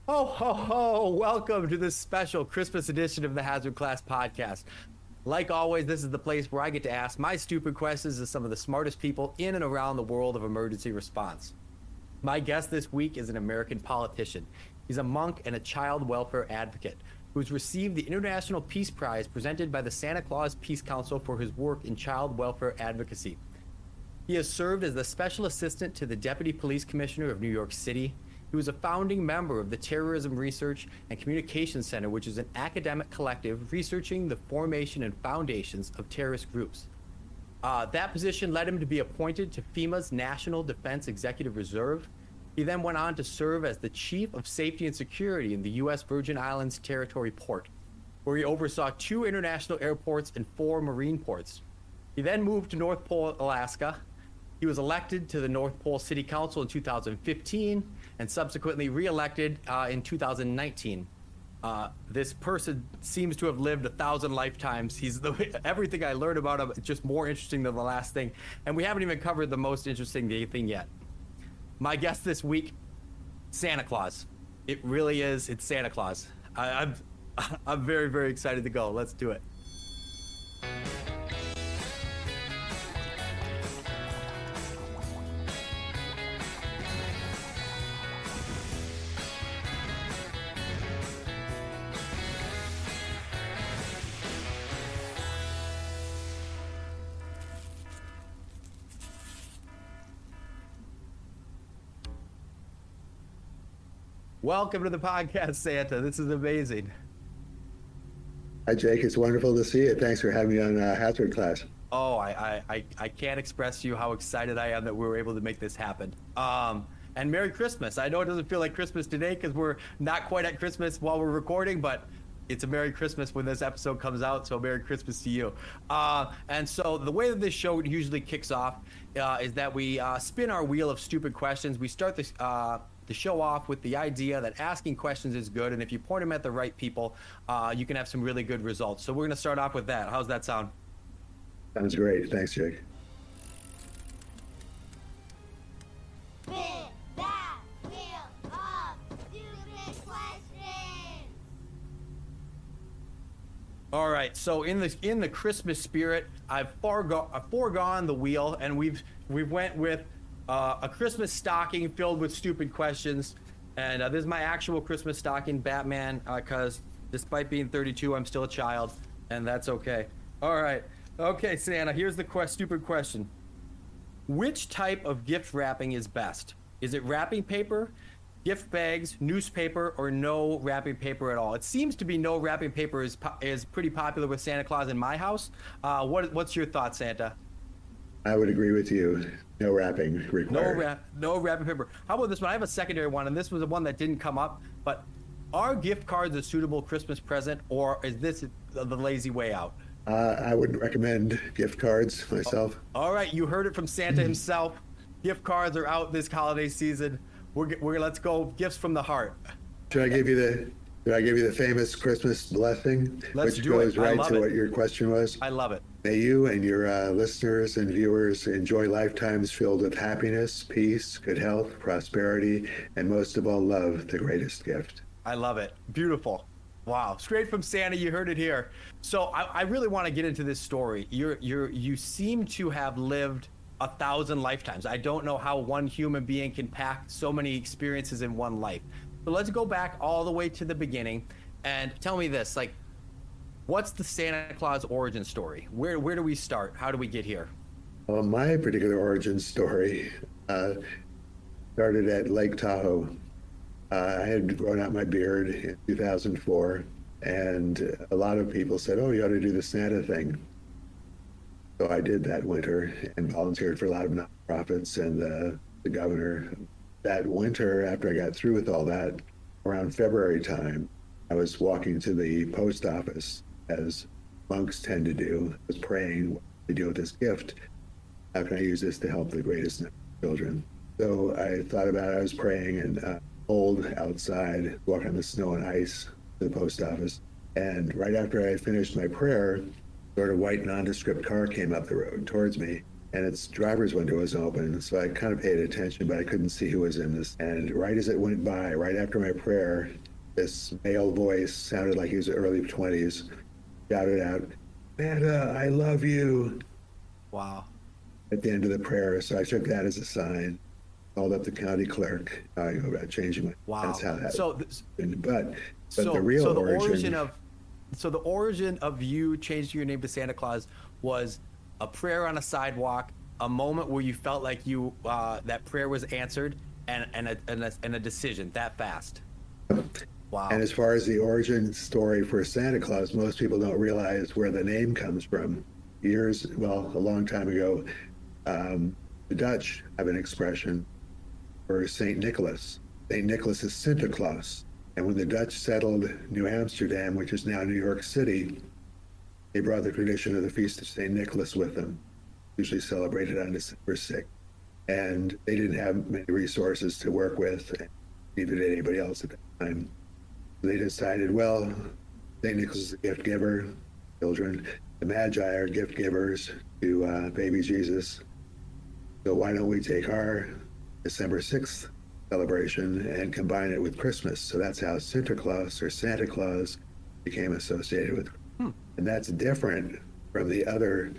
Ho, ho, ho! Welcome to this special Christmas edition of the Hazard Class podcast. Like always, this is the place where I get to ask my stupid questions to some of the smartest people in and around the world of emergency response. My guest this week is an American politician. He's a monk and a child welfare advocate who's received the International Peace Prize presented by the Santa Claus Peace Council for his work in child welfare advocacy. He has served as the special assistant to the Deputy Police Commissioner of New York City. He was a founding member of the Terrorism Research and Communications Center, which is an academic collective researching the formation and foundations of terrorist groups. That position led him to be appointed to FEMA's National Defense Executive Reserve. He then went on to serve as the Chief of Safety and Security in the U.S. Virgin Islands Territory Port, where he oversaw 2 international airports and 4 marine ports. He then moved to North Pole, Alaska. He was elected to the North Pole City Council in 2015 and subsequently re-elected in 2019. This person seems to have lived 1,000 lifetimes. Everything I learned about him is just more interesting than the last thing. And we haven't even covered the most interesting thing yet. My guest this week, Santa Claus. It really is. It's Santa Claus. I'm very, very excited to go. Let's do it. Welcome to the podcast, Santa. This is amazing. Hi, Jake. It's wonderful to see you. Thanks for having me on Hazard Class. Oh, I can't express to you how excited I am that we were able to make this happen. And Merry Christmas. I know it doesn't feel like Christmas today because we're not quite at Christmas while we're recording, but it's a Merry Christmas when this episode comes out, so Merry Christmas to you. And so the way that this show usually kicks off is that we spin our wheel of stupid questions. We start the show off with the idea that asking questions is good, and if you point them at the right people, you can have some really good results. So we're going to start off with that. How's that sound? Sounds great. Thanks, Jake. Spin that wheel of stupid questions. All right. So in the Christmas spirit, I've foregone the wheel, and we've went with a Christmas stocking filled with stupid questions. And this is my actual Christmas stocking, Batman, because despite being 32, I'm still a child, and that's okay. All right. Okay, Santa, here's the stupid question. Which type of gift wrapping is best? Is it wrapping paper, gift bags, newspaper, or no wrapping paper at all? It seems to be no wrapping paper is pretty popular with Santa Claus in my house. What's your thought, Santa? I would agree with you. No wrapping required. No wrapping paper. How about this one? I have a secondary one, and this was the one that didn't come up, but are gift cards a suitable Christmas present, or is this the lazy way out? I wouldn't recommend gift cards myself. All right, you heard it from Santa himself. Gift cards are out this holiday season. Let's go gifts from the heart. Should I give you the famous Christmas blessing, which goes right to what your question was? I love it. May you and your listeners and viewers enjoy lifetimes filled with happiness, peace, good health, prosperity, and most of all, love, the greatest gift. I love it. Beautiful. Wow. Straight from Santa, you heard it here. So I really want to get into this story. You seem to have lived 1,000 lifetimes. I don't know how one human being can pack so many experiences in one life. So let's go back all the way to the beginning and tell me this, what's the Santa Claus origin story? Where do we start? How do we get here? Well, my particular origin story started at Lake Tahoe. I had grown out my beard in 2004, and a lot of people said, oh, you ought to do the Santa thing. So I did that winter and volunteered for a lot of nonprofits and the governor. That winter, after I got through with all that, around February time, I was walking to the post office, as monks tend to do. I was praying, what do I do with this gift? How can I use this to help the greatest number of children? So I thought about it. I was praying and cold outside, walking on the snow and ice to the post office. And right after I finished my prayer, sort of white nondescript car came up the road towards me. and its driver's window was open. So I kind of paid attention, but I couldn't see who was in this. And right as it went by, right after my prayer, this male voice sounded like he was early 20s, shouted out, "Santa, I love you," Wow. at the end of the prayer. So I took that as a sign, called up the county clerk, about changing my, Wow. that's how that So, happened. But so the real so the origin origin of you changing your name to Santa Claus was a prayer on a sidewalk, a moment where you felt like you that prayer was answered, and a decision that fast. Wow. And as far as the origin story for Santa Claus, most people don't realize where the name comes from. A long time ago, the Dutch have an expression for St. Nicholas. St. Nicholas is Santa Claus. And when the Dutch settled New Amsterdam, which is now New York City, they brought the tradition of the Feast of St. Nicholas with them, usually celebrated on December 6th. And they didn't have many resources to work with, neither did anybody else at that time. They decided, well, St. Nicholas is a gift giver, children. The Magi are gift givers to baby Jesus. So why don't we take our December 6th celebration and combine it with Christmas? So that's how Sinterklaas or Santa Claus became associated with. And that's different from the other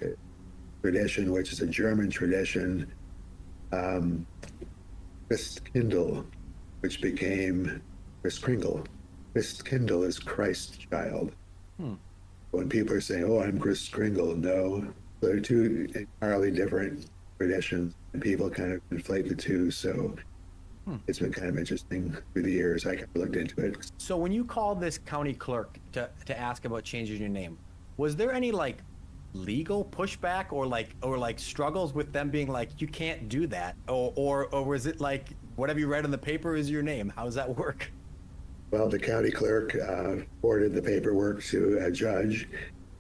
tradition, which is a German tradition, Christkindl, which became Christkringle. Christkindl is Christ child. When people are saying, "Oh, I'm Christkringle," no, they're two entirely different traditions, and people kind of conflate the two. So it's been kind of interesting through the years. I kind of looked into it. So when you called this county clerk to ask about changing your name, was there any like legal pushback or like struggles with them being like, you can't do that, or was it like whatever you read in the paper is your name? How does that work? Well, the county clerk forwarded the paperwork to a judge.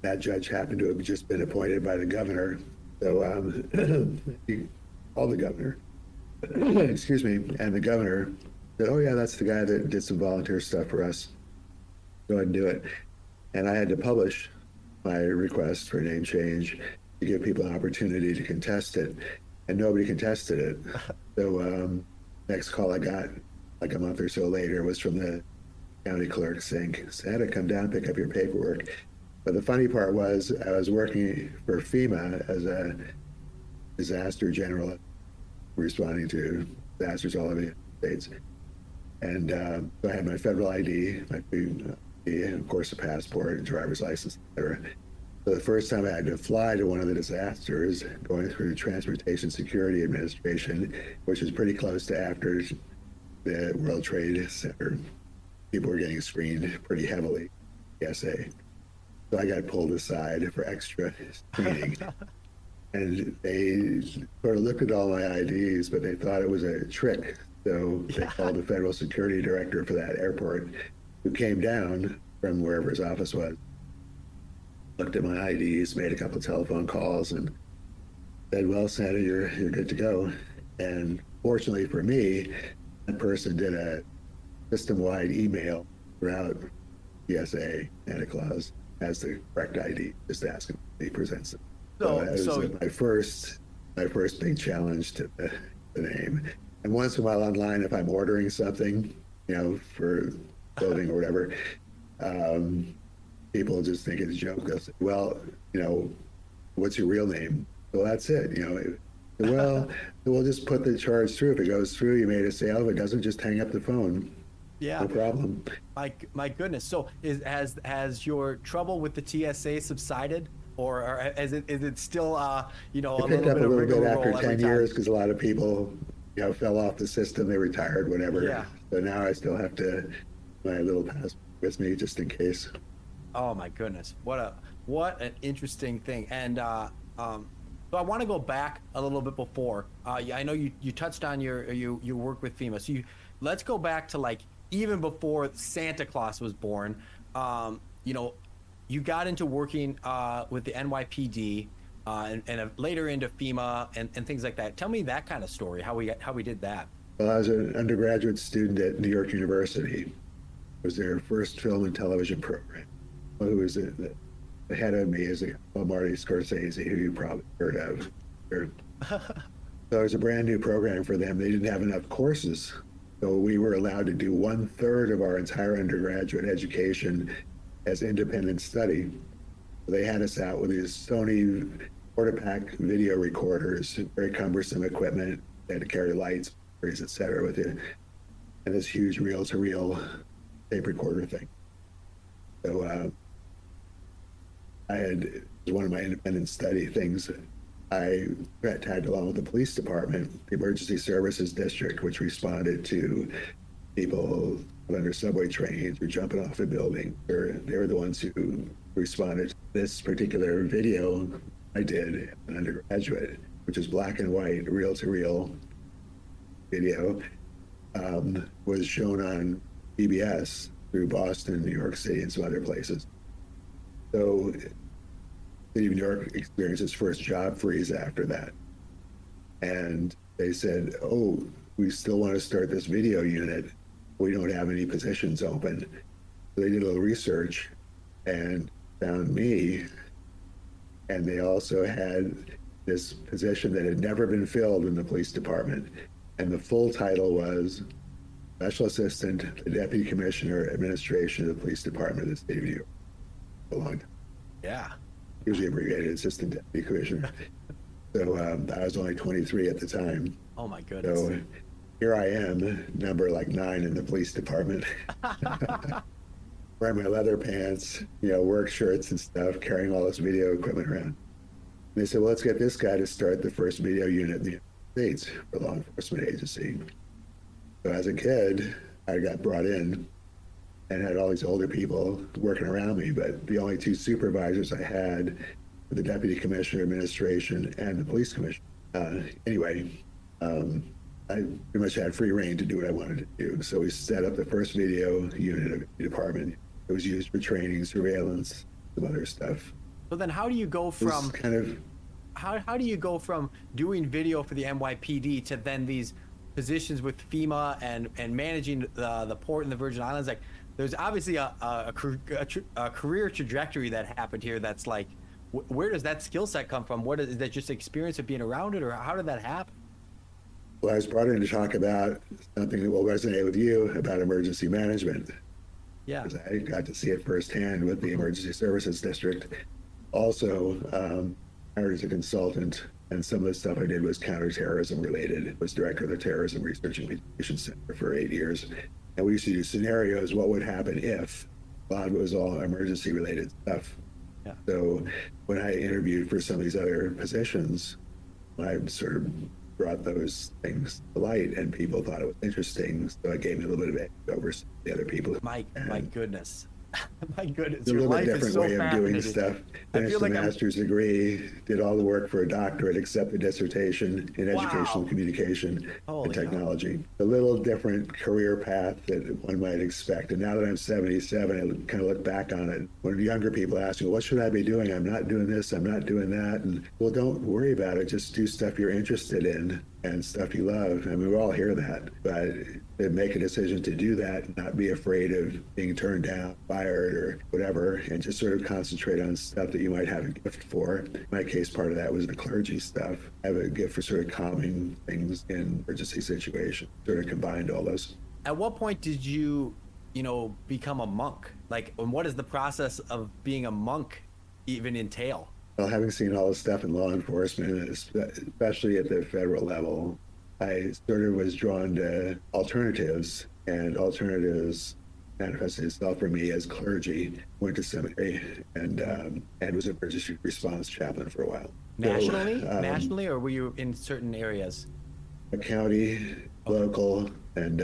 That judge happened to have just been appointed by the governor. So he called the governor, excuse me, and the governor said, "Oh yeah, that's the guy that did some volunteer stuff for us. Go ahead and do it." And I had to publish my request for a name change to give people an opportunity to contest it, and nobody contested it. So next call I got, like a month or so later, was from the county clerk saying, "Santa, come down, pick up your paperwork." But the funny part was I was working for FEMA as a disaster general, responding to disasters all over the United States. And so I had my federal ID, my ID, and of course a passport and driver's license, etc. So the first time I had to fly to one of the disasters, going through the Transportation Security Administration, which is pretty close to after the World Trade Center, people were getting screened pretty heavily, PSA. So I got pulled aside for extra screening. And they sort of looked at all my IDs, but they thought it was a trick. So they called the federal security director for that airport, who came down from wherever his office was, looked at my IDs, made a couple of telephone calls, and said, "Well, Santa, you're good to go." And fortunately for me, that person did a system-wide email throughout PSA Santa Claus has the correct ID, just ask him if he presents it. So that was my first big challenge to the name. And once in a while online, if I'm ordering something, for clothing or whatever, people just think it's a joke. They'll say, "Well, what's your real name?" Well, that's it. Well, we'll just put the charge through. If it goes through, you made a sale. If it doesn't, just hang up the phone. Yeah. No problem. My goodness. So has your trouble with the TSA subsided, or is it still It picked up a little bit after 10 years because a lot of people fell off the system. They retired, whatever. Yeah. So now I still have my little passport with me just in case. Oh my goodness, what an interesting thing. And so I want to go back a little bit before. I know you touched on you work with FEMA. So let's go back to like even before Santa Claus was born. You got into working with the NYPD and later into FEMA and things like that. Tell me that kind of story. How we did that. Well, I was an undergraduate student at New York University. It was their first film and television program. Who was the head of me is Marty Scorsese, who you probably heard of. year. So it was a brand new program for them. They didn't have enough courses. So we were allowed to do 1/3 of our entire undergraduate education as independent study. So they had us out with these Sony quarter-pack video recorders, very cumbersome equipment. They had to carry lights, et cetera, with you, and this huge reel-to-reel tape recorder thing. So it was one of my independent study things. I got tagged along with the police department, the emergency services district, which responded to people under subway trains or jumping off a building. They were the ones who responded to this particular video I did as an undergraduate, which is black and white, reel-to-reel video, was shown on PBS through Boston, New York City, and some other places. So City of New York experienced its first job freeze after that. And they said, oh, we still want to start this video unit. We don't have any positions open. So they did a little research and found me. And they also had this position that had never been filled in the police department. And the full title was Special Assistant, the Deputy Commissioner, Administration of the Police Department of the State of New York. A long time. Yeah. Usually abbreviated Assistant Deputy Commissioner. So I was only 23 at the time. Oh my goodness. So here I am, number like 9 in the police department. Wearing my leather pants, work shirts and stuff, carrying all this video equipment around. And they said, well, let's get this guy to start the first video unit in the United States for law enforcement agency. So as a kid, I got brought in and had all these older people working around me, but the only 2 supervisors I had were the Deputy Commissioner Administration and the Police Commissioner. I pretty much had free reign to do what I wanted to do. So we set up the first video unit of the department. It was used for training, surveillance, some other stuff. So then how do you go from kind of how do you go from doing video for the NYPD to then these positions with FEMA and managing the port in the Virgin Islands? Like, there's obviously a career trajectory that happened here. That's like, where does that skill set come from? Is that just experience of being around it, or how did that happen? Well, I was brought in to talk about something that will resonate with you about emergency management. Yeah. Because I got to see it firsthand with the Emergency Services District. Also, hired as a consultant, and some of the stuff I did was counterterrorism related. I was director of the Terrorism Research and Communication Center for 8 years. And we used to do scenarios, what would happen if. A lot of it was all emergency related stuff. Yeah. So when I interviewed for some of these other positions, I sort of brought those things to light, and people thought it was interesting. So I gave me a little bit of edge over the other people. My goodness. My goodness. It's a little bit different way of doing stuff. Finished the master's degree, did all the work for a doctorate, accepted dissertation in educational communication and technology. A little different career path that one might expect. And now that I'm 77, I kind of look back on it. When younger people ask me, what should I be doing? I'm not doing this, I'm not doing that. And well, don't worry about it. Just do stuff you're interested in and stuff you love. I mean, we all hear that, but to make a decision to do that, not be afraid of being turned down, fired, or whatever, and just sort of concentrate on stuff that you might have a gift for. In my case, part of that was the clergy stuff. I have a gift for sort of calming things in emergency situations, sort of combined all those. At what point did you become a monk? Like, and what does the process of being a monk even entail? Well, having seen all the stuff in law enforcement, especially at the federal level, I sort of was drawn to alternatives, and alternatives manifested itself for me as clergy. Went to seminary and was an emergency response chaplain for a while. Nationally? So, Nationally, or were you in certain areas? A county, local, and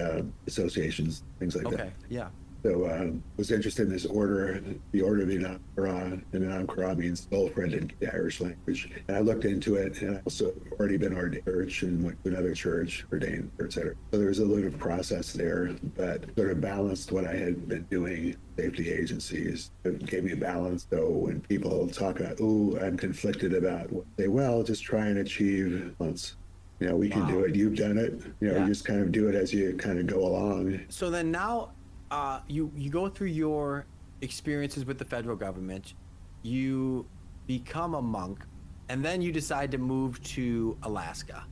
associations, things like that. Okay, yeah. So was interested in this order, the Order of the Anam Cara, and Anam Cara means soul friend in the Irish language. And I looked into it, and I also already been ordained church and went to another church, ordained, et cetera. So there was a little process there, but sort of balanced what I had been doing, safety agencies. It gave me a balance. So when people talk about, ooh, I'm conflicted about what, say, well, just try and achieve once. We can do it. You've done it. You just kind of do it as you kind of go along. So then now, you go through your experiences with the federal government, you become a monk. and then you decide to move to Alaska.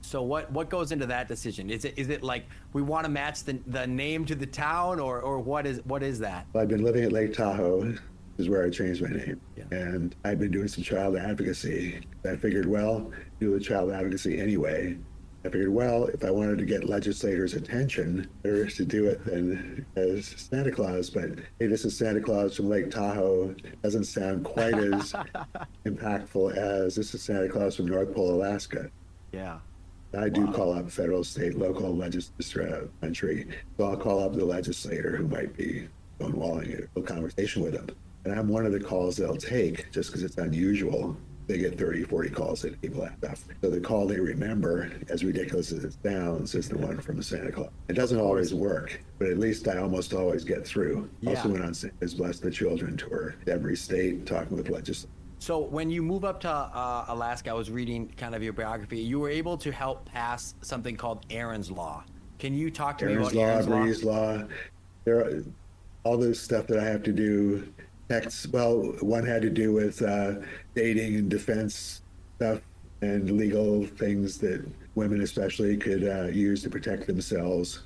So what goes into that decision? Is it like we want to match the name to the town, or what is that? Well, I've been living at Lake Tahoe, which is where I changed my name. Yeah. And I've been doing some child advocacy. I figured, well, do the child advocacy anyway. I figured, well, if I wanted to get legislators' attention, better to do it than as Santa Claus. But hey, this is Santa Claus from Lake Tahoe. Doesn't sound quite as impactful as this is Santa Claus from North Pole, Alaska. Yeah. I do call up federal, state, local legislators country. So I'll call up the legislator who might be stonewalling a conversation with them. And I'm one of the calls they'll take just because it's unusual. They get 30, 40 calls that people have stuff. So the call they remember, as ridiculous as it sounds, is the one from Santa Claus. It doesn't always work, but at least I almost always get through. Yeah. Also went on Santa's Bless the Children tour, every state, talking with legislators. So when you move up to Alaska, I was reading kind of your biography. You were able to help pass something called Aaron's Law. Can you talk to me about Aaron's Law? Breeze Law. There are all this stuff that I have to do. Well, one had to do with dating and defense stuff and legal things that women especially could use to protect themselves.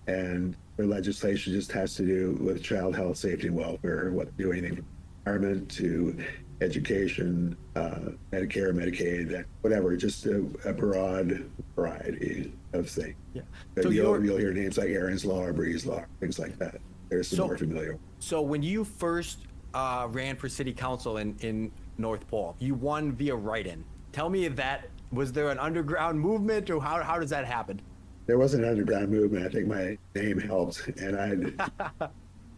And their legislation just has to do with child health, safety, and welfare, what to do anything from environment to education, Medicare, Medicaid, whatever, just a broad variety of things. Yeah. But So you'll hear names like Aaron's Law or Breeze Law, things like that. There's some more familiar. So when you first ran for city council in North Pole, you won via write-in. Tell me was there an underground movement, or how does that happen? There was an underground movement. I think my name helped, and a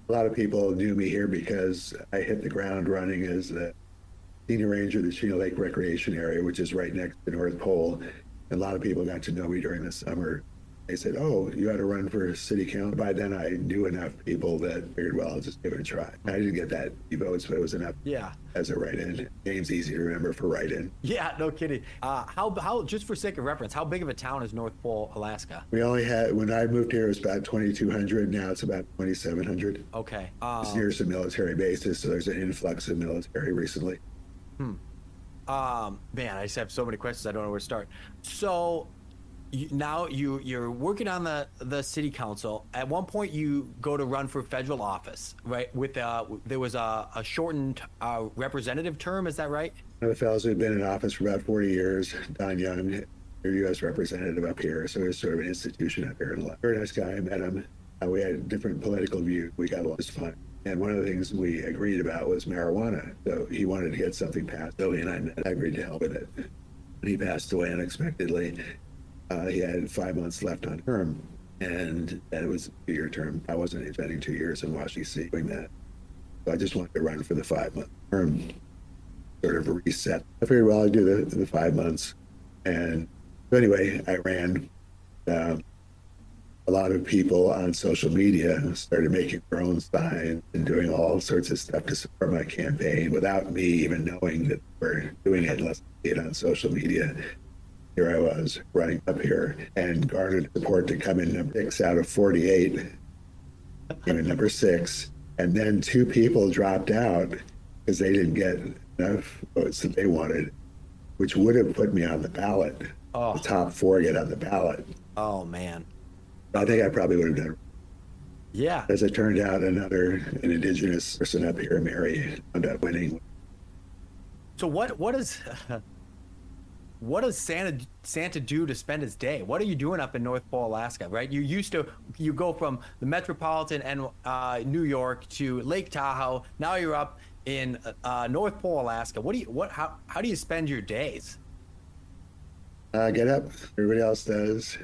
lot of people knew me here because I hit the ground running as the senior ranger of the Chino Lake Recreation Area, which is right next to North Pole. And a lot of people got to know me during the summer. They said, "Oh, you had to run for city council." By then, I knew enough people that figured, well, I'll just give it a try. I didn't get that many votes, but it was enough. Yeah. As a write-in. Name's easy to remember for write-in. Yeah, no kidding. How just for sake of reference, how big of a town is North Pole, Alaska? We only had, when I moved here, it was about 2,200. Now it's about 2,700. Okay. It's near some military bases, so there's an influx of military recently. Man, I just have so many questions. I don't know where to start. So now you're working on the city council. At one point, you go to run for federal office, right? With there was a shortened representative term. Is that right? One of the fellows who had been in office for about 40 years, Don Young, your U.S. representative up here. So it was sort of an institution up here. Very nice guy. I met him. We had different political views. We got along just fine. And one of the things we agreed about was marijuana. So he wanted to get something passed. Billy and I met. I agreed to help with it. When he passed away unexpectedly, he had 5 months left on term, and it was a 2-year term. I wasn't spending 2 years in Washington D.C. doing that. So I just wanted to run for the 5-month term, sort of a reset. I figured, well, I'd do the 5 months. And so anyway, I ran. A lot of people on social media started making their own signs and doing all sorts of stuff to support my campaign without me even knowing that they were doing it unless I see it on social media. Here I was running up here and garnered support to come in number 6 out of 48, came in number 6. And then 2 people dropped out because they didn't get enough votes that they wanted, which would have put me on the ballot. Oh. The top 4 get on the ballot. Oh man. I think I probably would have done. Yeah. As it turned out, an indigenous person up here, Mary, ended up winning. So what does Santa do to spend his day? What are you doing up in North Pole, Alaska? Right? You go from the metropolitan and New York to Lake Tahoe. Now you're up in North Pole, Alaska. How do you spend your days? Get up. Everybody else does.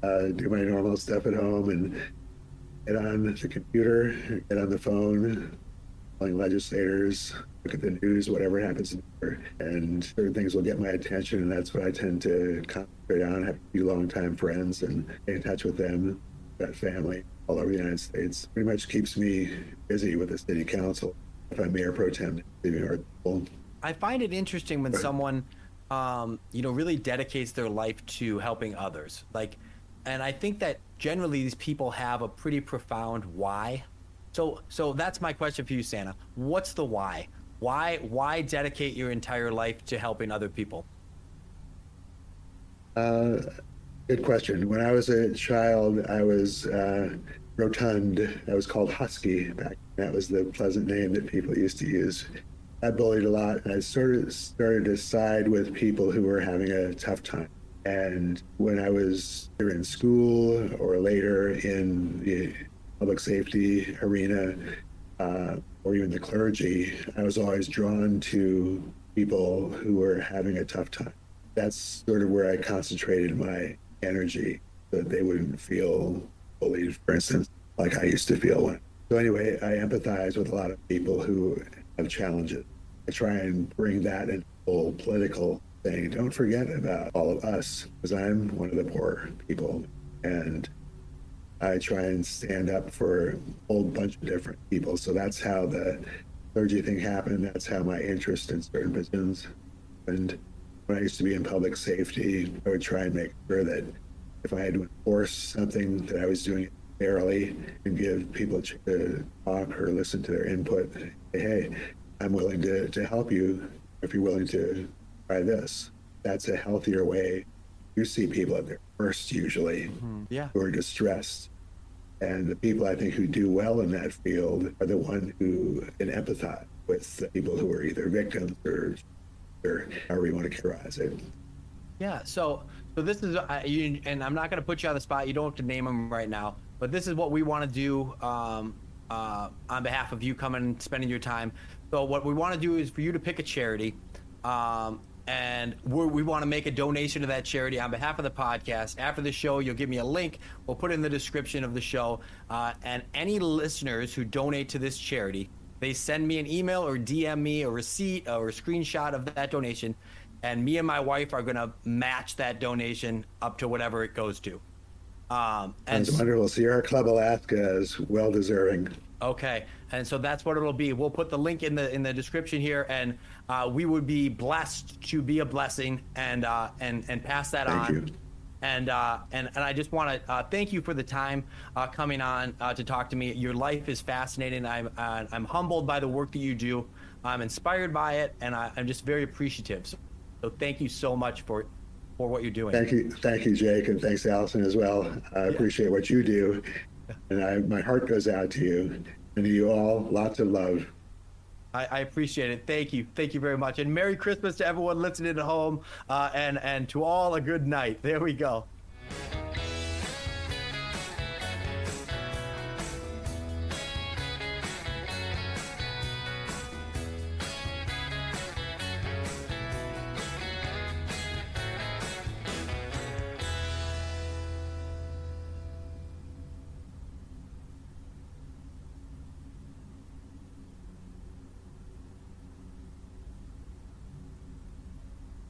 Do my normal stuff at home and get on the computer, get on the phone, calling legislators, look at the news, whatever happens, and certain things will get my attention, and that's what I tend to concentrate on. I have a few longtime friends and stay in touch with them. Got family all over the United States. Pretty much keeps me busy with the city council. If I'm mayor pro tem, I find it interesting when someone, really dedicates their life to helping others. And I think that generally these people have a pretty profound why. So that's my question for you, Santa. What's the why? Why dedicate your entire life to helping other people? Good question. When I was a child, I was rotund. I was called Husky back. That was the pleasant name that people used to use. I bullied a lot, and I sort of started to side with people who were having a tough time. And when I was either in school or later in the public safety arena, or even the clergy, I was always drawn to people who were having a tough time. That's sort of where I concentrated my energy so that they wouldn't feel bullied, for instance, like I used to feel when. So anyway, I empathize with a lot of people who have challenges. I try and bring that into the whole political thing. Don't forget about all of us, because I'm one of the poor people. And I try and stand up for a whole bunch of different people. So that's how the clergy thing happened. That's how my interest in certain positions. And when I used to be in public safety, I would try and make sure that if I had to enforce something, that I was doing it fairly and give people a chance to talk or listen to their input. Say, hey, I'm willing to help you if you're willing to try this. That's a healthier way. You see people at their worst usually, who are distressed. And the people I think who do well in that field are the ones who can empathize with the people who are either victims or however you want to characterize it. Yeah. So this is, and I'm not going to put you on the spot. You don't have to name them right now, but this is what we want to do on behalf of you coming and spending your time. So what we want to do is for you to pick a charity, and we want to make a donation to that charity on behalf of the podcast. After the show, you'll give me a link. We'll put it in the description of the show. And any listeners who donate to this charity, they send me an email or DM me a receipt or a screenshot of that donation, and me and my wife are going to match that donation up to whatever it goes to. And That's wonderful. Sierra Club Alaska is well deserving. Okay, and so that's what it'll be. We'll put the link in the description here, and we would be blessed to be a blessing and pass that on. Thank you. And I just want to thank you for the time coming on to talk to me. Your life is fascinating. I'm humbled by the work that you do. I'm inspired by it, and I'm just very appreciative. So thank you so much for what you're doing. Thank you, Jake, and thanks, Allison, as well. I appreciate what you do, and my heart goes out to you and to you all. Lots of love. I appreciate it. Thank you very much, and Merry Christmas to everyone listening at home, and to all a good night. There we go.